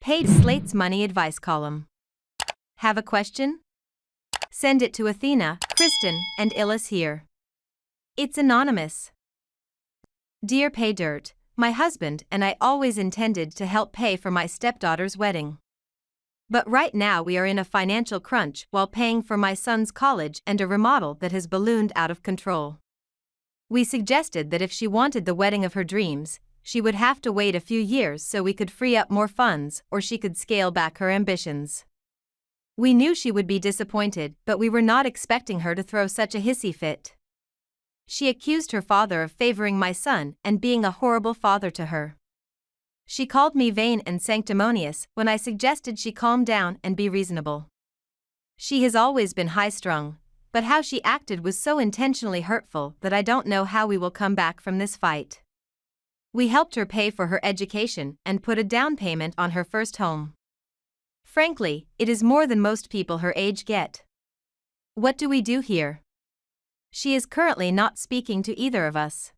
Paid Slate's Money Advice column. Have a question? Send it to Athena, Kristen, and Illis here. It's anonymous. Dear Pay Dirt, my husband and I always intended to help pay for my stepdaughter's wedding. But right now we are in a financial crunch while paying for my son's college and a remodel that has ballooned out of control. We suggested that if she wanted the wedding of her dreams, she would have to wait a few years so we could free up more funds or she could scale back her ambitions. We knew she would be disappointed, but we were not expecting her to throw such a hissy fit. She accused her father of favoring my son and being a horrible father to her. She called me vain and sanctimonious when I suggested she calm down and be reasonable. She has always been high-strung, but how she acted was so intentionally hurtful that I don't know how we will come back from this fight. We helped her pay for her education and put a down payment on her first home. Frankly, it is more than most people her age get. What do we do here? She is currently not speaking to either of us.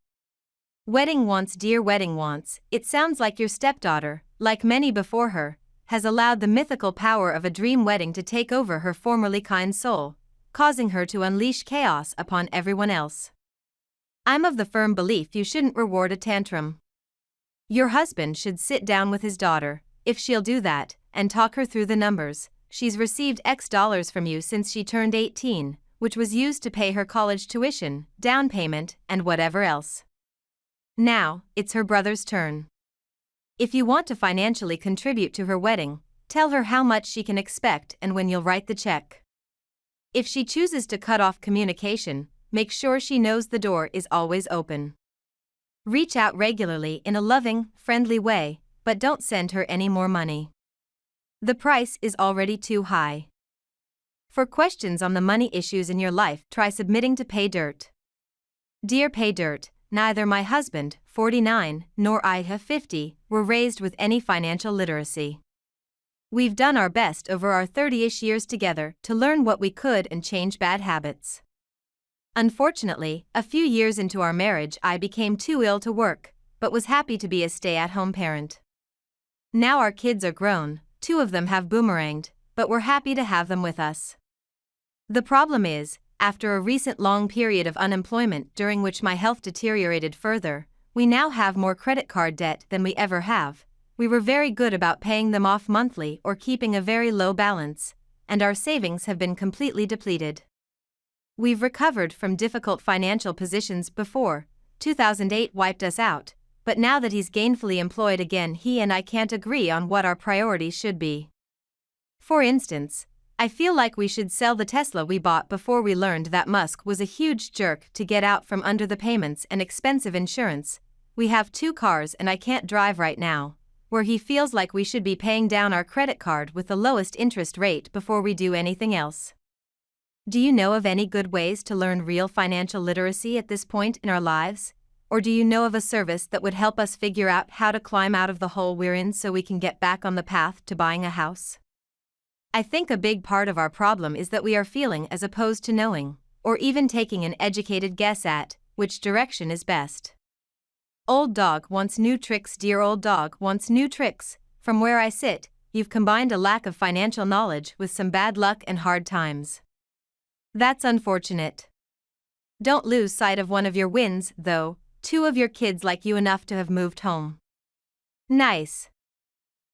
Wedding wants, dear wedding wants, it sounds like your stepdaughter, like many before her, has allowed the mythical power of a dream wedding to take over her formerly kind soul, causing her to unleash chaos upon everyone else. I'm of the firm belief you shouldn't reward a tantrum. Your husband should sit down with his daughter, if she'll do that, and talk her through the numbers. She's received X dollars from you since she turned 18, which was used to pay her college tuition, down payment, and whatever else. Now, it's her brother's turn. If you want to financially contribute to her wedding, tell her how much she can expect and when you'll write the check. If she chooses to cut off communication, make sure she knows the door is always open. Reach out regularly in a loving, friendly way, but don't send her any more money. The price is already too high. For questions on the money issues in your life, try submitting to Pay Dirt. Dear Pay Dirt, neither my husband, 49, nor I, 50, were raised with any financial literacy. We've done our best over our 30-ish years together to learn what we could and change bad habits. Unfortunately, a few years into our marriage I became too ill to work, but was happy to be a stay-at-home parent. Now our kids are grown, 2 of them have boomeranged, but we're happy to have them with us. The problem is, after a recent long period of unemployment during which my health deteriorated further, we now have more credit card debt than we ever have. We were very good about paying them off monthly or keeping a very low balance, and our savings have been completely depleted. We've recovered from difficult financial positions before. 2008 wiped us out, but now that he's gainfully employed again, he and I can't agree on what our priorities should be. For instance, I feel like we should sell the Tesla we bought before we learned that Musk was a huge jerk to get out from under the payments and expensive insurance. We have 2 cars and I can't drive right now, where he feels like we should be paying down our credit card with the lowest interest rate before we do anything else. Do you know of any good ways to learn real financial literacy at this point in our lives? Or do you know of a service that would help us figure out how to climb out of the hole we're in so we can get back on the path to buying a house? I think a big part of our problem is that we are feeling as opposed to knowing, or even taking an educated guess at, which direction is best. Old dog wants new tricks, dear old dog wants new tricks. From where I sit, you've combined a lack of financial knowledge with some bad luck and hard times. That's unfortunate. Don't lose sight of one of your wins, though. 2 of your kids like you enough to have moved home. Nice.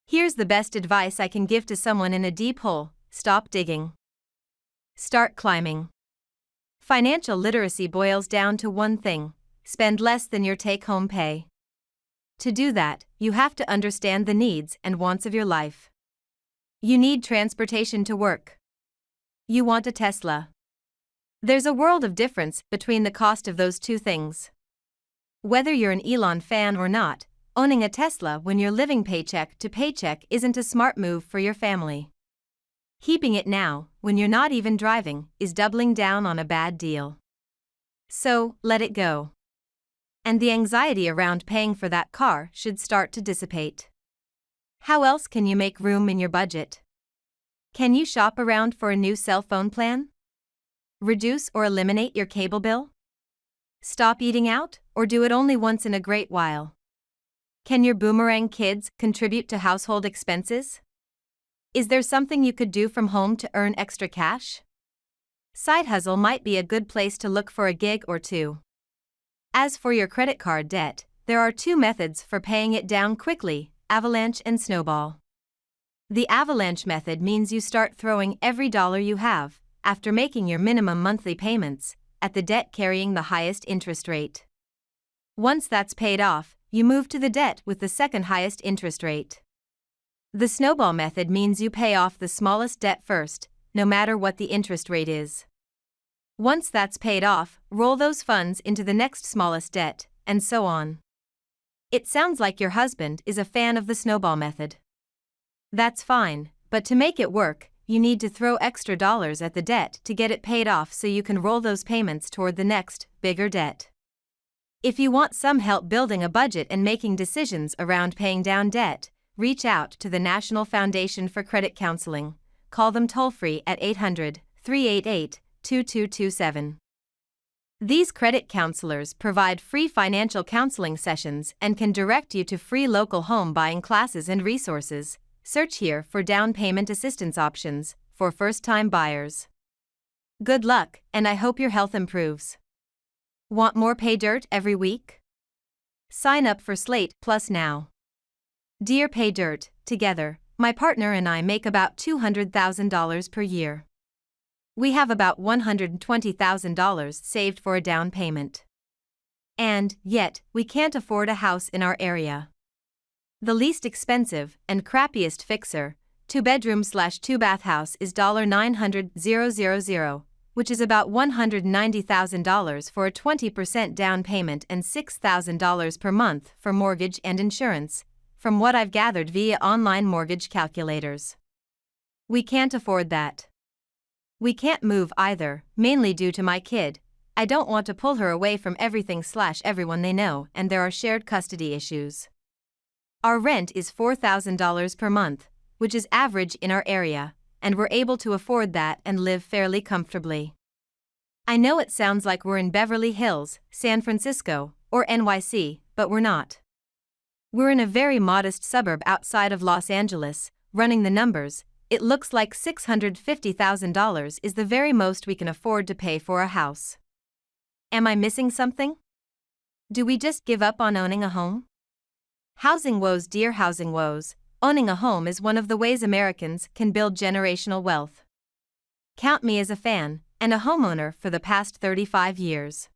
Here's the best advice I can give to someone in a deep hole: stop digging. Start climbing. Financial literacy boils down to one thing: spend less than your take-home pay. To do that, you have to understand the needs and wants of your life. You need transportation to work. You want a Tesla. There's a world of difference between the cost of those 2 things. Whether you're an Elon fan or not, owning a Tesla when you're living paycheck to paycheck isn't a smart move for your family. Keeping it now, when you're not even driving, is doubling down on a bad deal. So, let it go. And the anxiety around paying for that car should start to dissipate. How else can you make room in your budget? Can you shop around for a new cell phone plan? Reduce or eliminate your cable bill? Stop eating out, or do it only once in a great while? Can your boomerang kids contribute to household expenses? Is there something you could do from home to earn extra cash? Side hustle might be a good place to look for a gig or two. As for your credit card debt, there are two methods for paying it down quickly: avalanche and snowball. The avalanche method means you start throwing every dollar you have, after making your minimum monthly payments, at the debt carrying the highest interest rate. Once that's paid off, you move to the debt with the second highest interest rate. The snowball method means you pay off the smallest debt first, no matter what the interest rate is. Once that's paid off, roll those funds into the next smallest debt, and so on. It sounds like your husband is a fan of the snowball method. That's fine, but to make it work, you need to throw extra dollars at the debt to get it paid off so you can roll those payments toward the next, bigger debt. If you want some help building a budget and making decisions around paying down debt, reach out to the National Foundation for Credit Counseling. Call them toll-free at 800-388-2227. These credit counselors provide free financial counseling sessions and can direct you to free local home buying classes and resources. Search here for down payment assistance options for first-time buyers. Good luck, and I hope your health improves. Want more pay dirt every week? Sign up for Slate Plus now. Dear Pay Dirt, together, my partner and I make about $200,000 per year. We have about $120,000 saved for a down payment. And, yet, we can't afford a house in our area. The least expensive and crappiest fixer, 2-bedroom/2-bath house is $900,000, which is about $190,000 for a 20% down payment and $6,000 per month for mortgage and insurance, from what I've gathered via online mortgage calculators. We can't afford that. We can't move either, mainly due to my kid. I don't want to pull her away from everything/everyone they know, and there are shared custody issues. Our rent is $4,000 per month, which is average in our area, and we're able to afford that and live fairly comfortably. I know it sounds like we're in Beverly Hills, San Francisco, or NYC, but we're not. We're in a very modest suburb outside of Los Angeles. Running the numbers, it looks like $650,000 is the very most we can afford to pay for a house. Am I missing something? Do we just give up on owning a home? Housing woes, dear housing woes. Owning a home is one of the ways Americans can build generational wealth. Count me as a fan, and a homeowner for the past 35 years.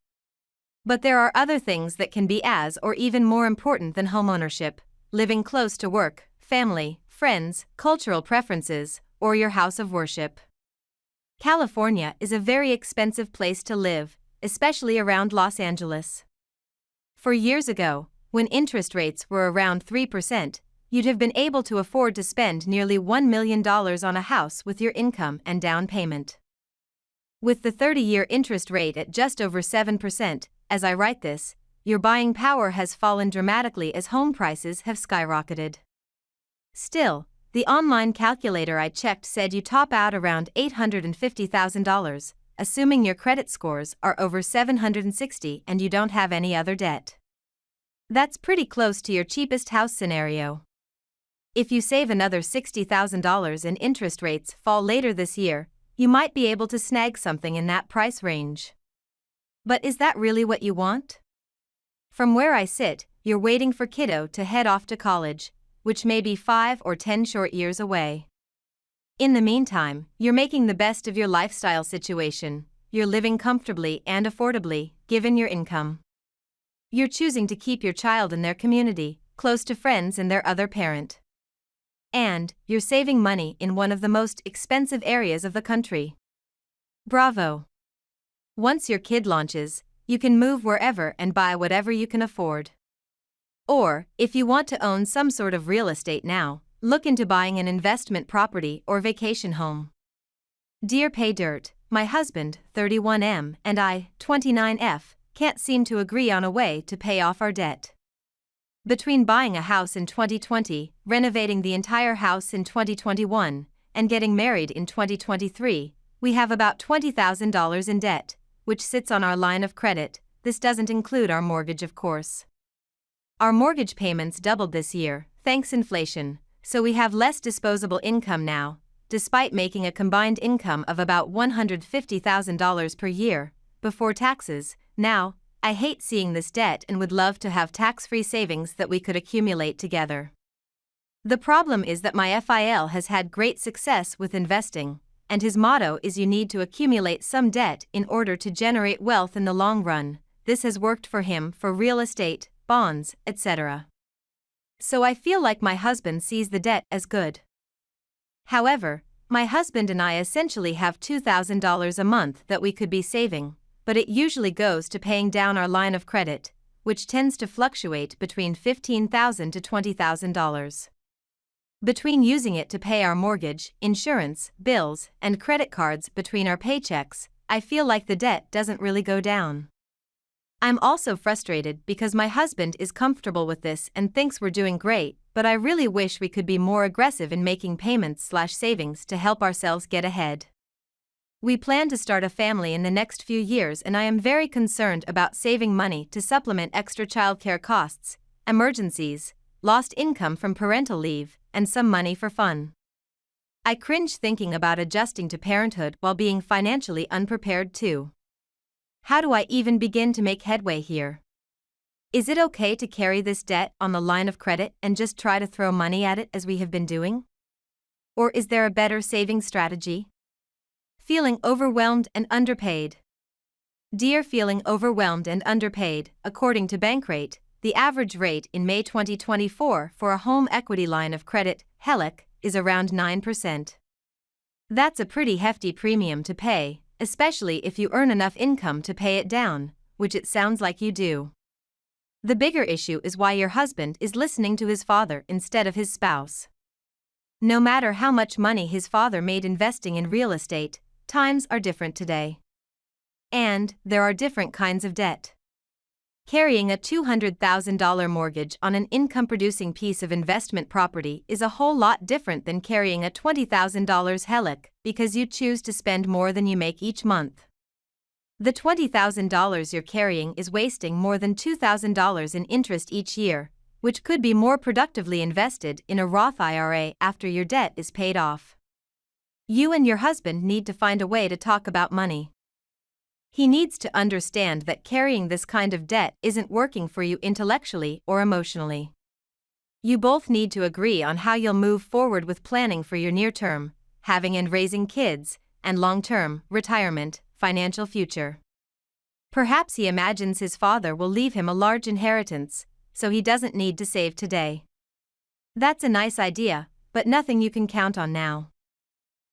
But there are other things that can be as or even more important than homeownership: living close to work, family, friends, cultural preferences, or your house of worship. California is a very expensive place to live, especially around Los Angeles. 4 years ago, when interest rates were around 3%, you'd have been able to afford to spend nearly $1 million on a house with your income and down payment. With the 30-year interest rate at just over 7%, as I write this, your buying power has fallen dramatically as home prices have skyrocketed. Still, the online calculator I checked said you top out around $850,000, assuming your credit scores are over 760 and you don't have any other debt. That's pretty close to your cheapest house scenario. If you save another $60,000 and interest rates fall later this year, you might be able to snag something in that price range. But is that really what you want? From where I sit, you're waiting for kiddo to head off to college, which may be 5 or 10 short years away. In the meantime, you're making the best of your lifestyle situation. You're living comfortably and affordably, given your income. You're choosing to keep your child in their community, close to friends and their other parent. And you're saving money in one of the most expensive areas of the country. Bravo! Once your kid launches, you can move wherever and buy whatever you can afford. Or, if you want to own some sort of real estate now, look into buying an investment property or vacation home. Dear Pay Dirt, my husband, 31M, and I, 29F, can't seem to agree on a way to pay off our debt. Between buying a house in 2020, renovating the entire house in 2021, and getting married in 2023, we have about $20,000 in debt, which sits on our line of credit. This doesn't include our mortgage, of course. Our mortgage payments doubled this year, thanks inflation, so we have less disposable income now, despite making a combined income of about $150,000 per year, before taxes. Now, I hate seeing this debt and would love to have tax-free savings that we could accumulate together. The problem is that my FIL has had great success with investing, and his motto is you need to accumulate some debt in order to generate wealth in the long run. This has worked for him for real estate, bonds, etc. So I feel like my husband sees the debt as good. However, my husband and I essentially have $2,000 a month that we could be saving, but it usually goes to paying down our line of credit, which tends to fluctuate between $15,000 to $20,000. Between using it to pay our mortgage, insurance, bills, and credit cards between our paychecks, I feel like the debt doesn't really go down. I'm also frustrated because my husband is comfortable with this and thinks we're doing great, but I really wish we could be more aggressive in making payments/savings to help ourselves get ahead. We plan to start a family in the next few years, and I am very concerned about saving money to supplement extra childcare costs, emergencies, lost income from parental leave, and some money for fun. I cringe thinking about adjusting to parenthood while being financially unprepared too. How do I even begin to make headway here? Is it okay to carry this debt on the line of credit and just try to throw money at it as we have been doing? Or is there a better saving strategy? Feeling overwhelmed and underpaid. Dear feeling overwhelmed and underpaid, according to Bankrate, the average rate in May 2024 for a home equity line of credit, HELOC, is around 9%. That's a pretty hefty premium to pay, especially if you earn enough income to pay it down, which it sounds like you do. The bigger issue is why your husband is listening to his father instead of his spouse. No matter how much money his father made investing in real estate, times are different today. And there are different kinds of debt. Carrying a $200,000 mortgage on an income-producing piece of investment property is a whole lot different than carrying a $20,000 HELOC because you choose to spend more than you make each month. The $20,000 you're carrying is wasting more than $2,000 in interest each year, which could be more productively invested in a Roth IRA after your debt is paid off. You and your husband need to find a way to talk about money. He needs to understand that carrying this kind of debt isn't working for you intellectually or emotionally. You both need to agree on how you'll move forward with planning for your near-term, having and raising kids, and long-term, retirement, financial future. Perhaps he imagines his father will leave him a large inheritance, so he doesn't need to save today. That's a nice idea, but nothing you can count on now.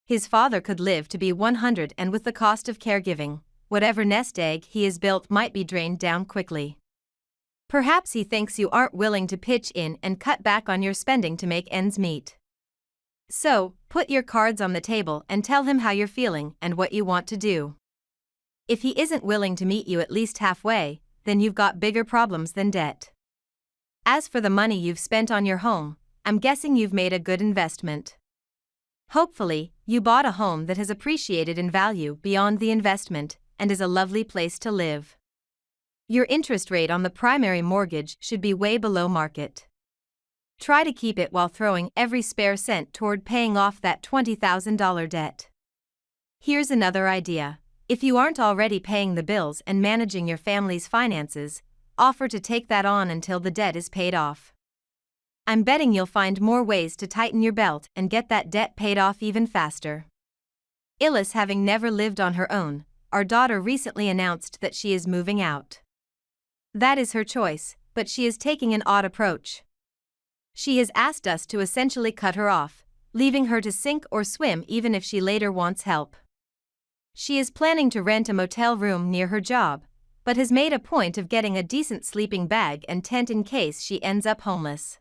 His father could live to be 100, and with the cost of caregiving, whatever nest egg he has built might be drained down quickly. Perhaps he thinks you aren't willing to pitch in and cut back on your spending to make ends meet. So, put your cards on the table and tell him how you're feeling and what you want to do. If he isn't willing to meet you at least halfway, then you've got bigger problems than debt. As for the money you've spent on your home, I'm guessing you've made a good investment. Hopefully, you bought a home that has appreciated in value beyond the investment and is a lovely place to live. Your interest rate on the primary mortgage should be way below market. Try to keep it while throwing every spare cent toward paying off that $20,000 debt. Here's another idea. If you aren't already paying the bills and managing your family's finances, offer to take that on until the debt is paid off. I'm betting you'll find more ways to tighten your belt and get that debt paid off even faster. Illis having never lived on her own, our daughter recently announced that she is moving out. That is her choice, but she is taking an odd approach. She has asked us to essentially cut her off, leaving her to sink or swim even if she later wants help. She is planning to rent a motel room near her job, but has made a point of getting a decent sleeping bag and tent in case she ends up homeless.